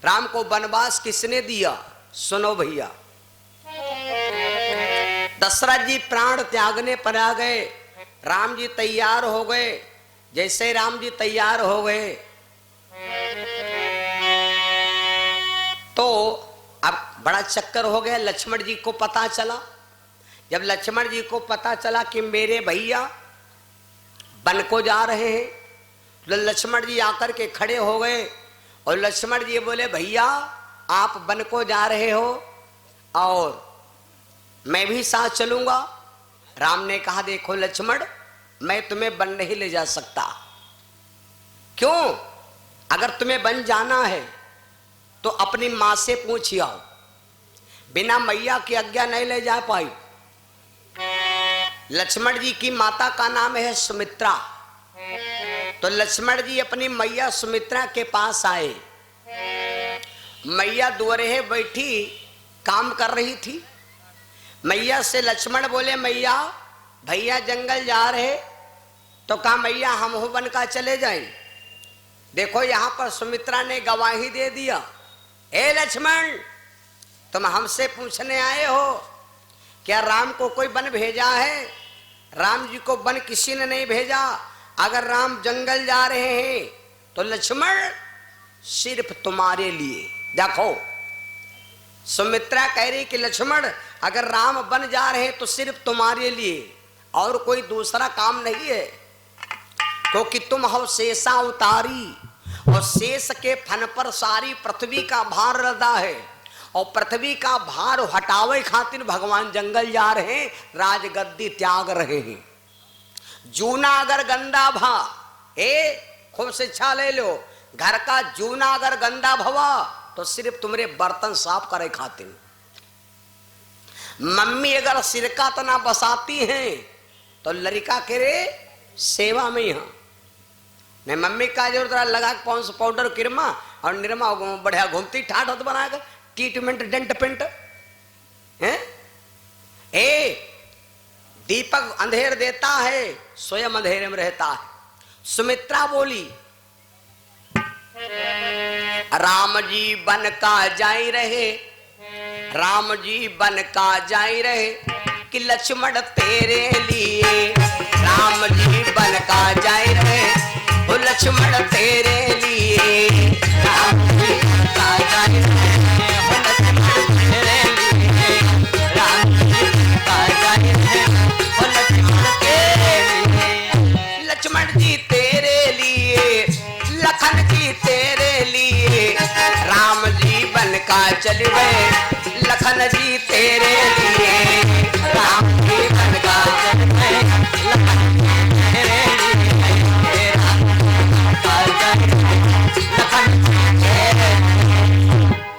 राम को वनवास किसने दिया? सुनो भैया, दशरथ जी प्राण त्यागने पर आ गए, राम जी तैयार हो गए। जैसे राम जी तैयार हो गए तो अब बड़ा चक्कर हो गया। लक्ष्मण जी को पता चला। जब लक्ष्मण जी को पता चला कि मेरे भैया वन को जा रहे हैं, तो लक्ष्मण जी आकर के खड़े हो गए और लक्ष्मण जी बोले, भैया आप वन को जा रहे हो और मैं भी साथ चलूंगा। राम ने कहा, देखो लक्ष्मण, मैं तुम्हें वन नहीं ले जा सकता। क्यों? अगर तुम्हें वन जाना है तो अपनी मां से पूछ आओ। बिना मैया की आज्ञा नहीं ले जा पाई। लक्ष्मण जी की माता का नाम है सुमित्रा। तो लक्ष्मण जी अपनी मैया सुमित्रा के पास आए। मैया दुआरे बैठी काम कर रही थी। मैया से लक्ष्मण बोले, मैया भैया जंगल जा रहे, तो कहा मैया हम हो वन का चले जाएं। देखो यहां पर सुमित्रा ने गवाही दे दिया, ए लक्ष्मण तुम हमसे पूछने आए हो क्या राम को कोई वन भेजा है? राम जी को वन किसी ने नहीं भेजा। अगर राम जंगल जा रहे हैं तो लक्ष्मण सिर्फ तुम्हारे लिए। देखो सुमित्रा कह रही कि लक्ष्मण अगर राम वन जा रहे हैं तो सिर्फ तुम्हारे लिए और कोई दूसरा काम नहीं है, क्योंकि तुम हो शेषा उतारी और शेष के फन पर सारी पृथ्वी का भार लदा है और पृथ्वी का भार हटावे खातिर भगवान जंगल जा रहे हैं, राजगद्दी त्याग रहे हैं। जूना अगर गंदा भा, खूब शिक्षा ले लो, घर का जूना अगर गंदा भवा तो सिर्फ तुम्हारे बर्तन साफ करे खातिर। मम्मी अगर सिरका तना बसाती हैं तो लड़का के रे सेवा में यहाँ नहीं। मम्मी का जरूरत लगा पॉन्स पाउडर किरमा और निरमा बढ़िया घूमती ठाठ होता बनाकर ट्रीटमेंट डेंट पेंट है। दीपक अंधेर देता है, स्वयं अंधेरे में रहता है। सुमित्रा बोली, राम जी वन का जाई रहे, राम जी वन का जाई रहे कि लक्ष्मण तेरे लिए। राम जी वन का जाई रहे वो लक्ष्मण तेरे लिए। राम जी वन का जाई रहे वो लक्ष्मण तेरे लिए। राम जी वन का जाई रहे वो लक्ष्मण तेरे लिए। लक्ष्मण जी तेरे लिए, लखन जी तेरे लिए। राम जी वन का चल गए, लखन जी तेरे लिए। राम जी वन का चल गए, लखन जी तेरे लिए। राम का चल गए, लखन जी तेरे लिए।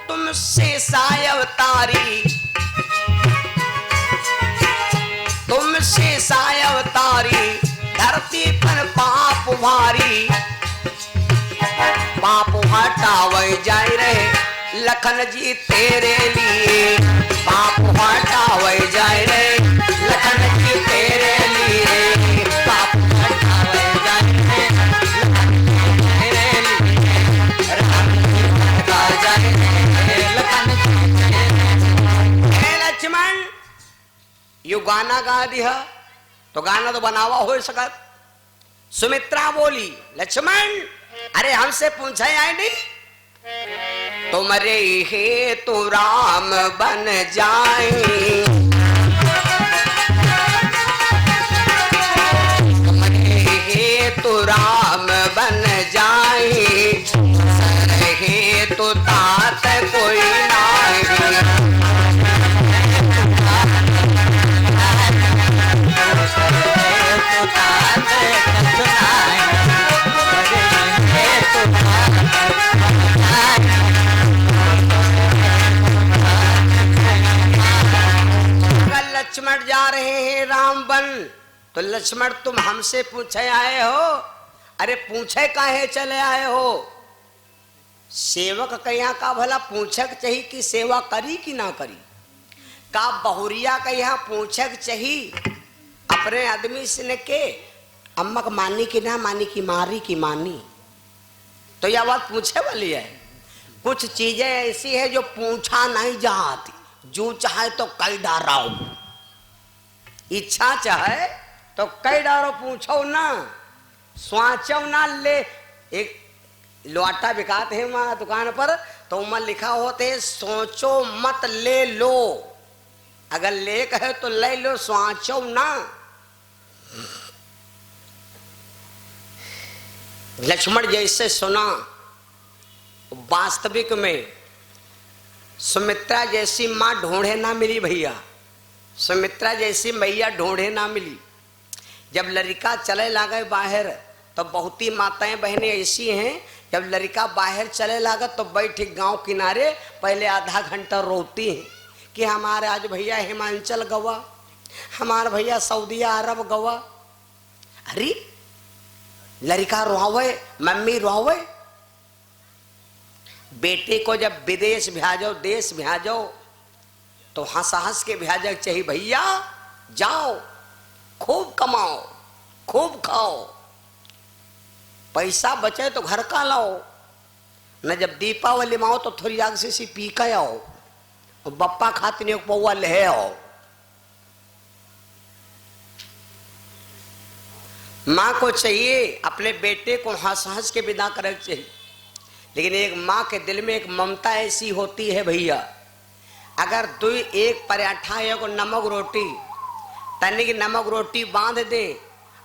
तुमसे साय अवतारी, तुमसे साय अवतारी, धरती पर पाप भारी। पाप हटावे जाए रहे लखन जी तेरे लिए। पाप हटावे जाए रहे लखन जी तेरे लिए। पाप हटावे जाए रहे लखन जी तेरे लिए। राम जी हटा जाए रहे लखन जी तेरे लिए। लक्ष्मण यू गाना गा दिया तो गाना तो बनावा हो सकत। सुमित्रा बोली, लक्ष्मण अरे हमसे पूछा आए नहीं, तुम्हारे हे तो राम बन जाए। तुम्हारे हे तो राम बन जाए, हे तो तात कोई नहीं। लक्ष्मण जा रहे हैं राम वन, तो लक्ष्मण तुम हमसे पूछे आए हो? अरे पूछे काहे चले आए हो? सेवक कहिया का भला पूछक चाहिए कि सेवा करी कि ना करी? का बहुरिया कहिया पूछक चाहिए अपने आदमी से के अम्मक मानी कि ना मानी कि मारी कि मानी? तो यह बात पूछे वाली है। कुछ चीजें ऐसी है जो पूछा नहीं जाती, जो चाहे तो कई डारो, इच्छा चाहे तो कई डारो, पूछो ना, स्वाचो ना ले। एक लोटा बिकाते हैं वहां दुकान पर, तो वहां लिखा होते है सोचो मत ले लो, अगर ले कहे तो ले लो, स्वाचो ना। लक्ष्मण जैसे सुना, वास्तविक में सुमित्रा जैसी मां ढूंढे ना मिली भैया, सुमित्रा जैसी मैया ढूंढे ना मिली। जब लड़का चले लागे बाहर तो बहुत ही माताएं बहनें ऐसी हैं, जब लड़का बाहर चले लागा तो बैठ गांव किनारे पहले आधा घंटा रोती हैं कि हमारे आज भैया हिमाचल गवा, हमारे भैया सऊदी अरब गवा। अरे लड़का रोवे, मम्मी रोवे। बेटे को जब विदेश भेजो, देश भेजो, तो हंस हंस के भेजा चाहिए, भैया जाओ खूब कमाओ, खूब खाओ, पैसा बचे तो घर का लाओ, न जब दीपावली में आओ तो थोड़ी आग से पी के आओ, और बप्पा खाते नहीं पौवा ले आओ। माँ को चाहिए अपने बेटे को हंस हंस के विदा करना चाहिए, लेकिन एक माँ के दिल में एक ममता ऐसी होती है भैया, अगर तू एक पराठा या को नमक रोटी, तनिक नमक रोटी बांध दे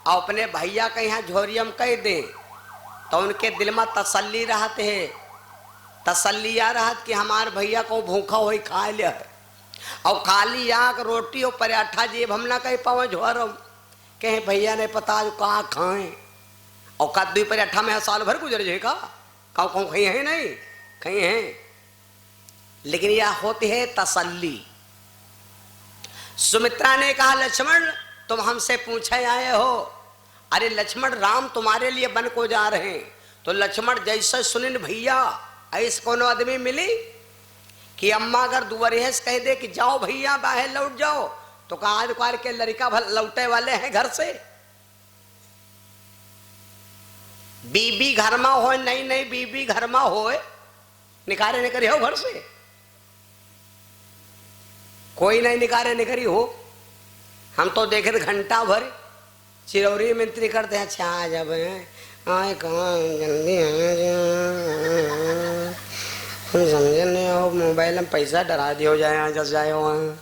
और अपने भैया के यहाँ झोरियम कह दे, तो उनके दिल में तसल्ली रहते है, तसल्लिया रहत कि हमारे भैया को भूखा हो खा लिया, और खाली आग रोटी और पराठा जेब हम ना कह पाओ झोरम, कहे भैया ने पता जो कहाँ खाएं, और कद्दू पराठा में साल भर गुजर जाएगा, कहूँ कहूँ कहीं है नहीं, कहीं है। लेकिन यह होती है तसल्ली। सुमित्रा ने कहा लक्ष्मण तुम हमसे पूछे आए हो, अरे लक्ष्मण राम तुम्हारे लिए वन को जा रहे हैं। तो लक्ष्मण जैसे सुनिन भैया ऐसे कोनो आदमी मिली कि अम्मा अगर दुवरेहस कह दे कि जाओ भैया बाहर लौट जाओ, तो कहा आज काल के लड़का लौटे वाले हैं घर से, बीबी घर में हो, नहीं नहीं बीबी घर में हो, निकारे निकरी हो घर से, कोई नहीं निकारे निकरी हो। हम तो देखे थे घंटा भर चिरौरी मिंत्री करते हैं, अच्छा आ जब आए कहाँ जल्दी हम समझे नहीं हो, मोबाइल में पैसा डरा दियो जाए, यहाँ जस जाए वहाँ,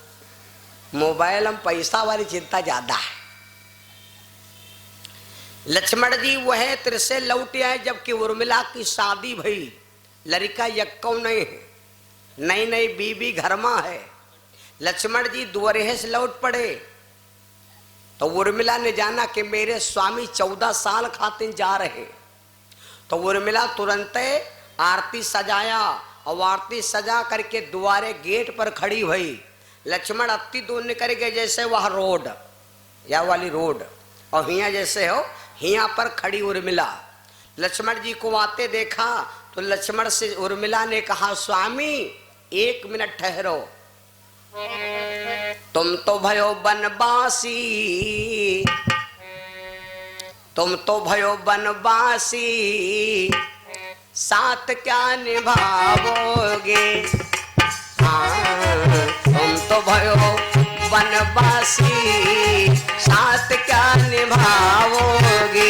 मोबाइल में पैसा वाली चिंता ज्यादा है। लक्ष्मण जी वह तिर से लौट आए जबकि उर्मिला की शादी भई, लड़का यक्कौ नहीं है, नई नई बीबी घर में है। लक्ष्मण जी द्वारे से लौट पड़े तो उर्मिला ने जाना कि मेरे स्वामी 14 साल खातिर जा रहे, तो उर्मिला तुरंत आरती सजाया और आरती सजा करके द्वारे गेट पर खड़ी हुई। लक्ष्मण अति दूर निकल गए, जैसे वह रोड या वाली रोड और हिया जैसे हो, हिया पर खड़ी उर्मिला। लक्ष्मण जी को आते देखा तो लक्ष्मण से उर्मिला ने कहा स्वामी 1 मिनट ठहरो, तुम तो भयो बनवासी, तुम तो भयो बनवासी, साथ क्या निभाओगे, हाँ तुम तो भयो बनवासी, साथ क्या निभाओगे।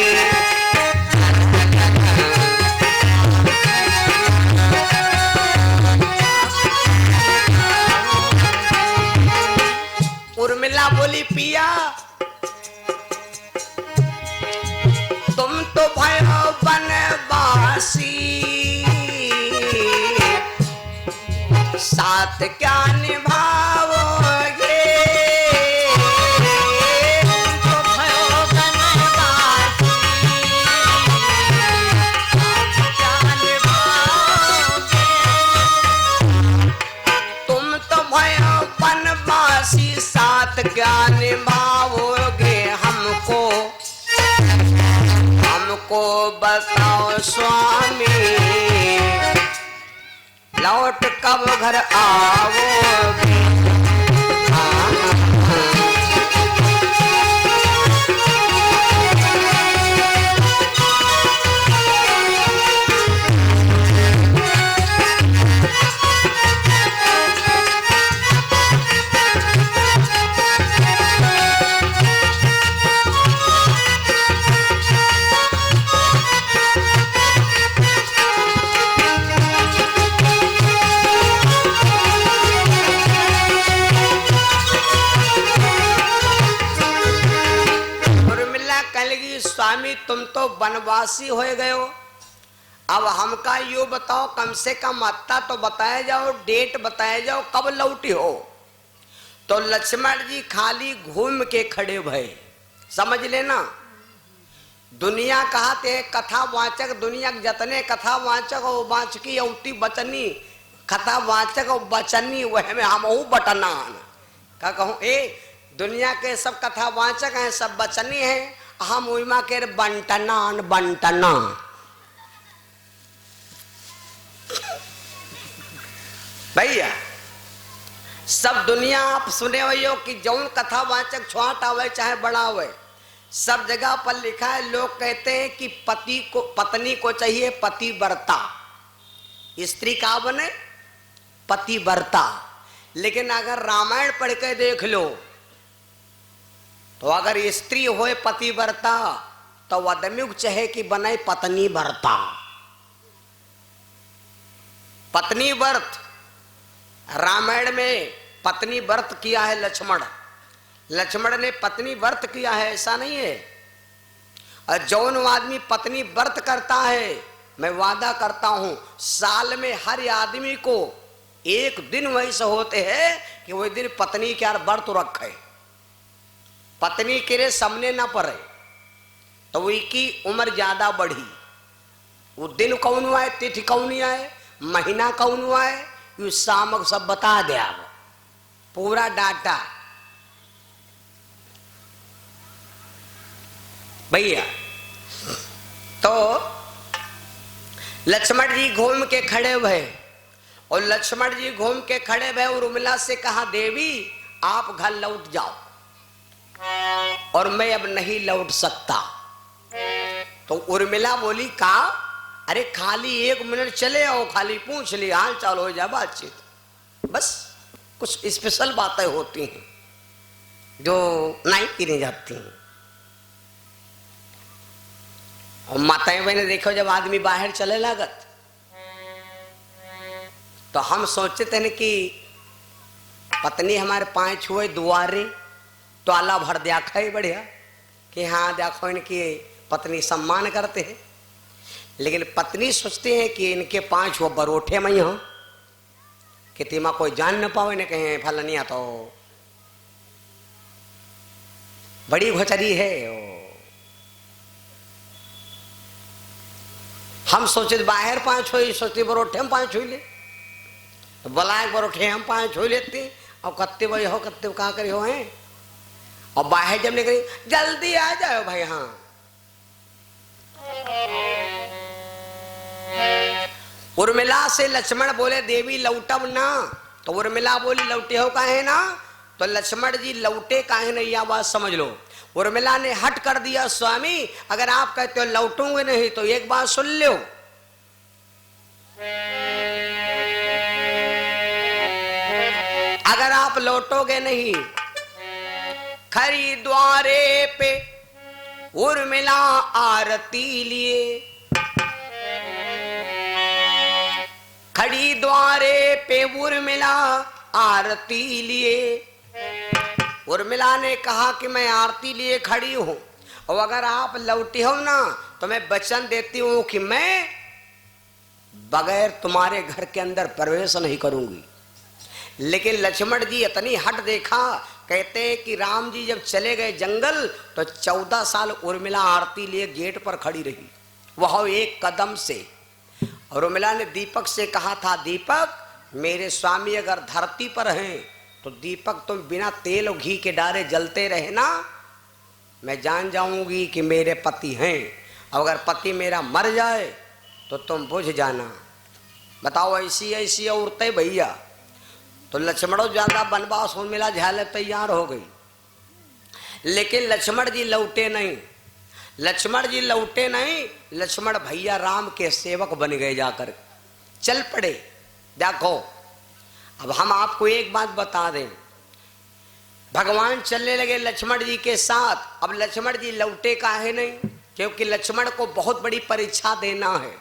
उर्मिला बोली पिया तुम तो भयो बनवासी, साथ क्या निभाओगे, तुम तो भयो बनवासी, साथ क्या निभाओगे, तुम तो भयो बनवासी, साथ क्या निभाओगे, हमको बताओ स्वामी, लौट कब घर आओगे। स्वामी तुम तो वनवासी हो गए हो, अब हमका यो बताओ, कम से कम अत्ता तो बताया जाओ, डेट बताया जाओ, कब लौटी हो। तो लक्ष्मण जी खाली घूम के खड़े भये। समझ लेना, दुनिया कहते हैं कथावाचक, दुनिया जतने कथावाचक और वाचकी औती बचनी, कथावाचक और बचनी वह में हम बटना का कहूँ। दुनिया के सब कथावाचक हैं, सब बचनी हैं, हम उमा के बंटना बंटना। भैया सब दुनिया आप सुने हुए हो कि जौन कथावाचक छोटा हुए चाहे बड़ा हुए, सब जगह पर लिखा है। लोग कहते हैं कि पत्नी को चाहिए पतिव्रता, स्त्री का बने पतिव्रता। लेकिन अगर रामायण पढ़ के देख लो तो अगर स्त्री होए पतिव्रता तो आदमी को चाहे कि बने पत्नी व्रता। पत्नी व्रत रामायण में पत्नी व्रत किया है लक्ष्मण, लक्ष्मण ने पत्नी व्रत किया है, ऐसा नहीं है। और जौन आदमी पत्नी व्रत करता है, मैं वादा करता हूं साल में हर आदमी को एक दिन वैसे होते हैं कि वही दिन पत्नी के व्रत रखे, पत्नी के लिए सामने ना पड़े, तो उसकी उम्र ज्यादा बढ़ी। वो दिन कौन आए, तिथि कौन आए, महीना कौन आए, ये सामक सब बता दे आप, पूरा डाटा। भैया तो लक्ष्मण जी घूम के खड़े हुए, और लक्ष्मण जी घूम के खड़े हुए और उर्मिला से कहा देवी आप घर लौट जाओ और मैं अब नहीं लौट सकता। तो उर्मिला बोली का अरे खाली 1 मिनट चले आओ, खाली पूछ लिया हाल चाल हो जाए बातचीत, बस कुछ स्पेशल बातें होती हैं जो नहीं की जाती हैं। और माताएं बहने देखो जब आदमी बाहर चले लागत तो हम सोचते हैं कि पत्नी हमारे पांव छुए दुआरे तो आला भर देखा ही बढ़िया कि हाँ देखो इनकी पत्नी सम्मान करते हैं। लेकिन पत्नी सोचती है कि इनके 5 वो बरोठे में ही हो कि तीमा कोई जान न पावे, ने कहे फलनिया तो बड़ी घोचरी है। हम सोचे बाहर 5 छुई, सोचते बरोठे हम 5 छुई ले, तो बलाए बरोठे हम 5 छुई लेते और कत्ते वही हो कत्ते कहा करे हो हैं। और बाहर जब निकली जल्दी आ जाओ भाई। हाँ उर्मिला से लक्ष्मण बोले देवी लौटब ना, तो उर्मिला बोली लौटे हो काहे ना, तो लक्ष्मण जी लौटे काहे नहीं, यह बात समझ लो। उर्मिला ने हट कर दिया स्वामी अगर आप कहते हो लौटूंगे नहीं तो एक बात सुन लो, अगर आप लौटोगे नहीं खरी द्वारे पे उर्मिला आरती लिए, खड़ी द्वारे पे उर्मिला आरती लिए। उर्मिला ने कहा कि मैं आरती लिए खड़ी हूं और अगर आप लौटी हो ना तो मैं वचन देती हूं कि मैं बगैर तुम्हारे घर के अंदर प्रवेश नहीं करूंगी। लेकिन लक्ष्मण जी इतनी हट देखा, कहते हैं कि राम जी जब चले गए जंगल तो 14 साल उर्मिला आरती लिए गेट पर खड़ी रही, वह एक कदम से। और उर्मिला ने दीपक से कहा था दीपक मेरे स्वामी अगर धरती पर हैं तो दीपक तुम बिना तेल और घी के डारे जलते रहे ना, मैं जान जाऊंगी कि मेरे पति हैं, अगर पति मेरा मर जाए तो तुम बुझ जाना। बताओ ऐसी ऐसी औरतें भैया। तो लक्ष्मणों ज्यादा वनवास उर्मिला झाले तैयार हो गई, लेकिन लक्ष्मण जी लौटे नहीं। लक्ष्मण जी लौटे नहीं, लक्ष्मण भैया राम के सेवक बन गए, जाकर चल पड़े। देखो अब हम आपको एक बात बता दें, भगवान चलने लगे लक्ष्मण जी के साथ। अब लक्ष्मण जी लौटे काहे नहीं, क्योंकि लक्ष्मण को बहुत बड़ी परीक्षा देना है।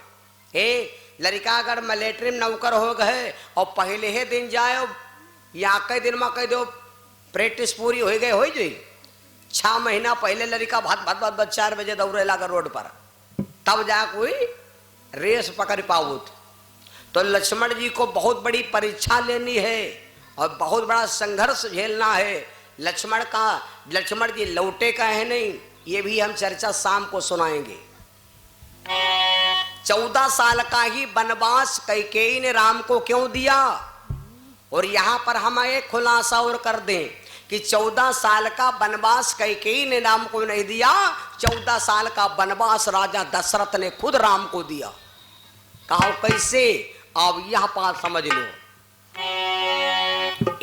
लड़का अगर मिलिट्री में नौकर हो गए और पहले ही दिन जाए या कई दिन में कह दो प्रैक्टिस पूरी हो गई हो जाए 6 महीना पहले लड़का भात भात भात 4 बजे दौड़े लगा रोड पर, तब जा कोई रेस पकड़ पाऊत। तो लक्ष्मण जी को बहुत बड़ी परीक्षा लेनी है और बहुत बड़ा संघर्ष झेलना है। लक्ष्मण जी लौटे का है नहीं, ये भी हम चर्चा शाम को सुनाएंगे। 14 साल का ही वनवास कैकेयी ने राम को क्यों दिया? और यहां पर हम एक खुलासा और कर दें कि 14 साल का वनवास कैकेयी ने राम को नहीं दिया, 14 साल का वनवास राजा दशरथ ने खुद राम को दिया। कहो कैसे? अब यह बात समझ लो।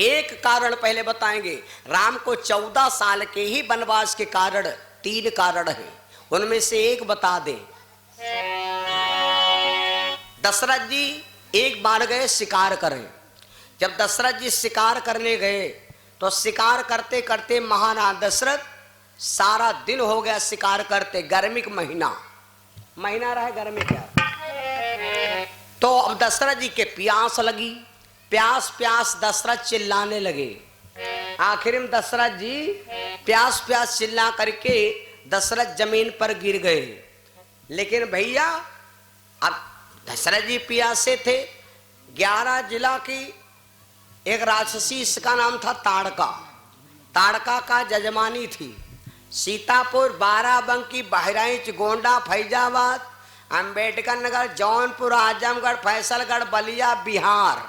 एक कारण पहले बताएंगे। राम को 14 साल के ही वनवास के कारण 3 कारण है, उनमें से एक बता दें। दशरथ जी एक बार गए शिकार करें। जब दशरथ जी शिकार करने गए तो शिकार करते करते महाराज दशरथ सारा दिन हो गया शिकार करते, गर्मी का महीना रहा गर्मी क्या। तो अब दशरथ जी के प्यास लगी, प्यास प्यास दशरथ चिल्लाने लगे। आखिर में दशरथ जी प्यास प्यास चिल्ला करके दशरथ जमीन पर गिर गए। लेकिन भैया अब दशरथ जी प्यासे थे। 11 जिला की एक राक्षसी, इसका नाम था ताड़का का जजमानी थी। सीतापुर, बाराबंकी, बहराइच, गोंडा, फैजाबाद, अंबेडकर नगर, जौनपुर, आजमगढ़, फैसलगढ़, बलिया, बिहार,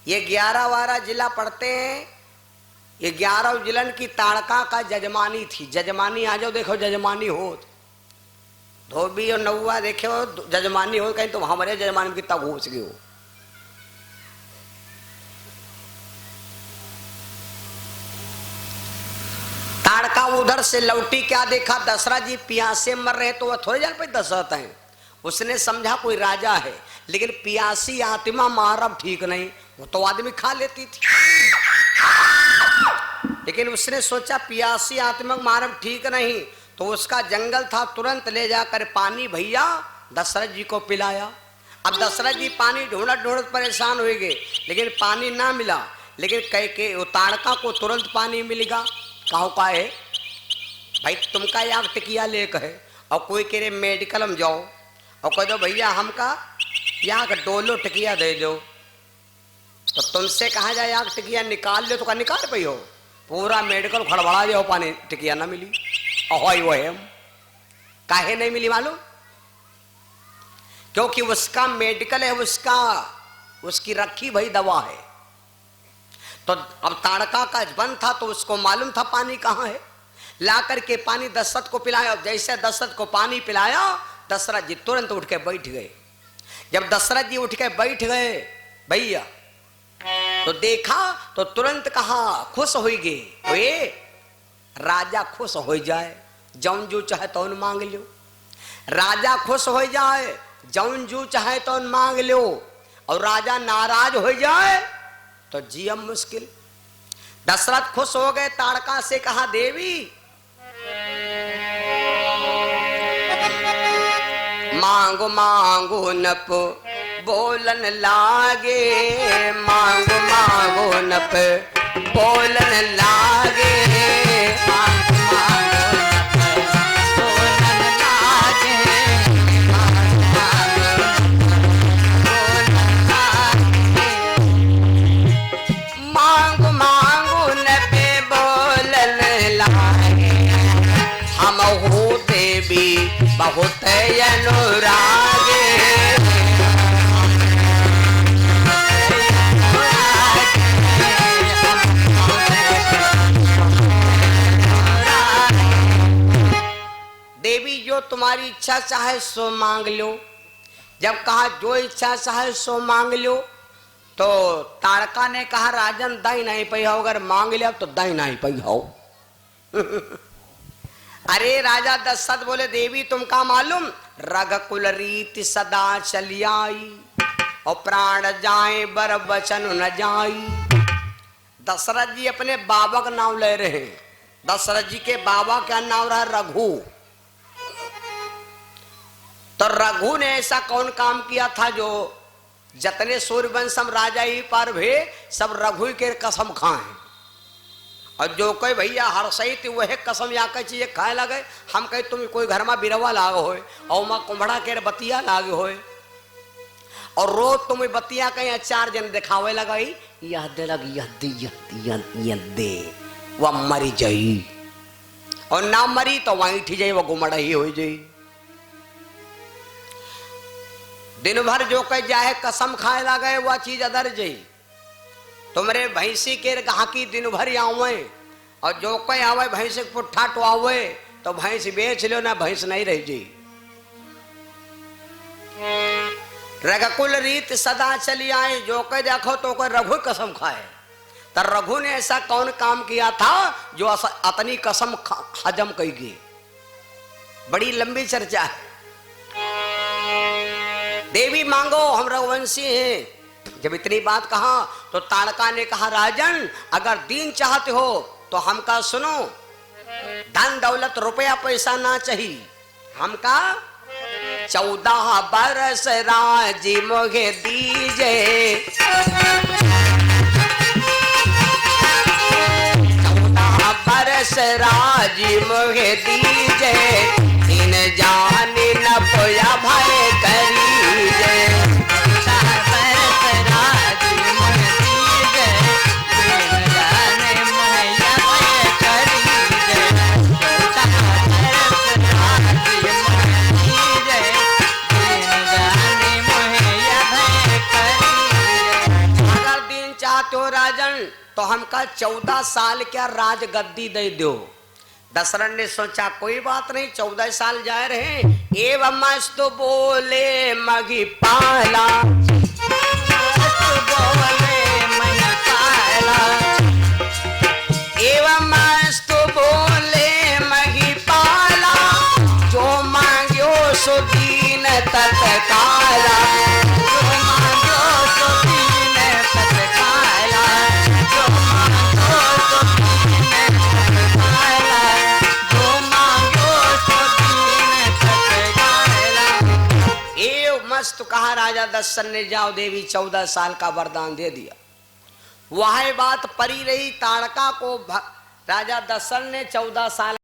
ये 11-12 जिला पड़ते हैं। ये 11 जिलन की ताड़का का जजमानी थी। जजमानी आ जाओ, देखो जजमानी हो, धोबी और नौवा देखे हो जजमानी हो, कहीं तुम हमारे जजमानी में कितना घुस गए हो। ताड़का उधर से लौटी, क्या देखा? दशरथ जी प्यासे मर रहे, तो वह थोड़े जान पे दशरथ हैं। उसने समझा कोई राजा है, लेकिन प्यासी आत्मा मारब ठीक नहीं, वो तो आदमी खा लेती थी। लेकिन उसने सोचा प्यासी आत्मा मारब ठीक नहीं, तो उसका जंगल था, तुरंत ले जाकर पानी भैया दशरथ जी को पिलाया। अब दशरथ जी पानी ढूंढत परेशान हो गए, लेकिन पानी ना मिला। लेकिन कैके ताड़का को तुरंत पानी मिलेगा। कहो का है भाई, तुमका याग टिकिया ले कहे, और कोई कह रहे मेडिकल में जाओ और कह दो भैया हमका याग डोलो टिकिया दे दो, तो तुमसे कहा जाए याग टिकिया निकाल लो, तो का निकाल पाई हो? पूरा मेडिकल खड़बड़ा जाओ, पानी टिकिया ना मिली। वो है काहे नहीं मिली मालूम? क्योंकि उसका मेडिकल है, उसकी रखी भाई दवा है। तो अब ताड़का का बन था, तो उसको मालूम था पानी कहाँ है। ला करके पानी दशरथ को पिलाया। जैसे दशरथ को पानी पिलाया, दशरथ जी तुरंत उठ के बैठ गए। जब दशरथ जी उठ के बैठ गए भैया, तो देखा तो तुरंत कहा खुश हो गए। वे राजा खुश हो जाए, जौन जो चाहे तो मांग लो। राजा खुश हो जाए, जौन जो चाहे तो मांग लो। और राजा नाराज हो जाए तो जियम मुश्किल। दशरथ खुश हो गए, ताड़का से कहा देवी मांगो मांगो नप बोलन लागे, मांगो मांगो नप बोलन लागे, मांगो मांगो नप बोलन लागे, मांगो मांगो मांगो नप बोलन लागे। हम हो देवी बहुत अनुरागे, देवी जो तुम्हारी इच्छा चाहे सो मांग लो। जब कहा जो इच्छा चाहे सो मांग लो, तो ताड़का ने कहा राजन दाई नहीं पई हो, अगर मांग लिया तो दाई नहीं पई हो। अरे राजा दशरथ बोले देवी तुमका मालूम, रघुकुल रीति सदा चली आई, और प्राण जाए बर बचन न जाई। दशरथ जी अपने बाबा का नाम ले रहे हैं। दशरथ जी के बाबा का नाम रहा रघु। तो रघु ने ऐसा कौन काम किया था जो जतने सूर्यवंशम राजा ही पर भे सब रघु के कसम खाएं। और जो कोई भैया हर सही थी वह कसम या कई चीजें खाए लगे। हम कहे तुम कोई घर में बिरवा लाग होए और माँ कुम्भड़ा के बतिया लागे होए और रोज तुम बतिया कहीं 4 जन दिखावे लगाई यह दे लग यह दे वह मरी जाई और ना मरी तो वहीं ठी जाई वह गुमड़ा ही हो जाई। दिन भर जो कह जाए कसम खाए लगे वह चीज अदर जाई। तुमरे भैंसी के गाहकी दिन भर आवे और जो कोई आवे भैंस पुट्ठा टुआवे तो भैंस बेच लो ना भैंस नहीं रह जी। रघुकुल रीत सदा चली आए जो कोई देखो तो कोई रघु कसम खाए। तो रघु ने ऐसा कौन काम किया था जो अतनी कसम हजम कही। बड़ी लंबी चर्चा है। देवी मांगो हम रघुवंशी हैं। जब इतनी बात कहा तो ताड़का ने कहा राजन अगर दीन चाहते हो तो हमका सुनो, धन दौलत रुपया पैसा ना चाहिए हमका 14 बरस राजी मोगे दीजे। 14 बरस राजी मोगे दीजे इन जानी न पोया भय करीजे। राजन तो हमका 14 साल क्या राज गद्दी दे दो। दशरथ ने सोचा कोई बात नहीं 14 साल जाए रहे। एवं मस्त बोले मगी पाला एवं मस्त बोले मगी पाला जो मांग्यो सो दीन तत्काला। तो कहा राजा दशरथ ने जाओ देवी 14 साल का वरदान दे दिया। वह बात परी रही ताड़का को। राजा दशरथ ने 14 साल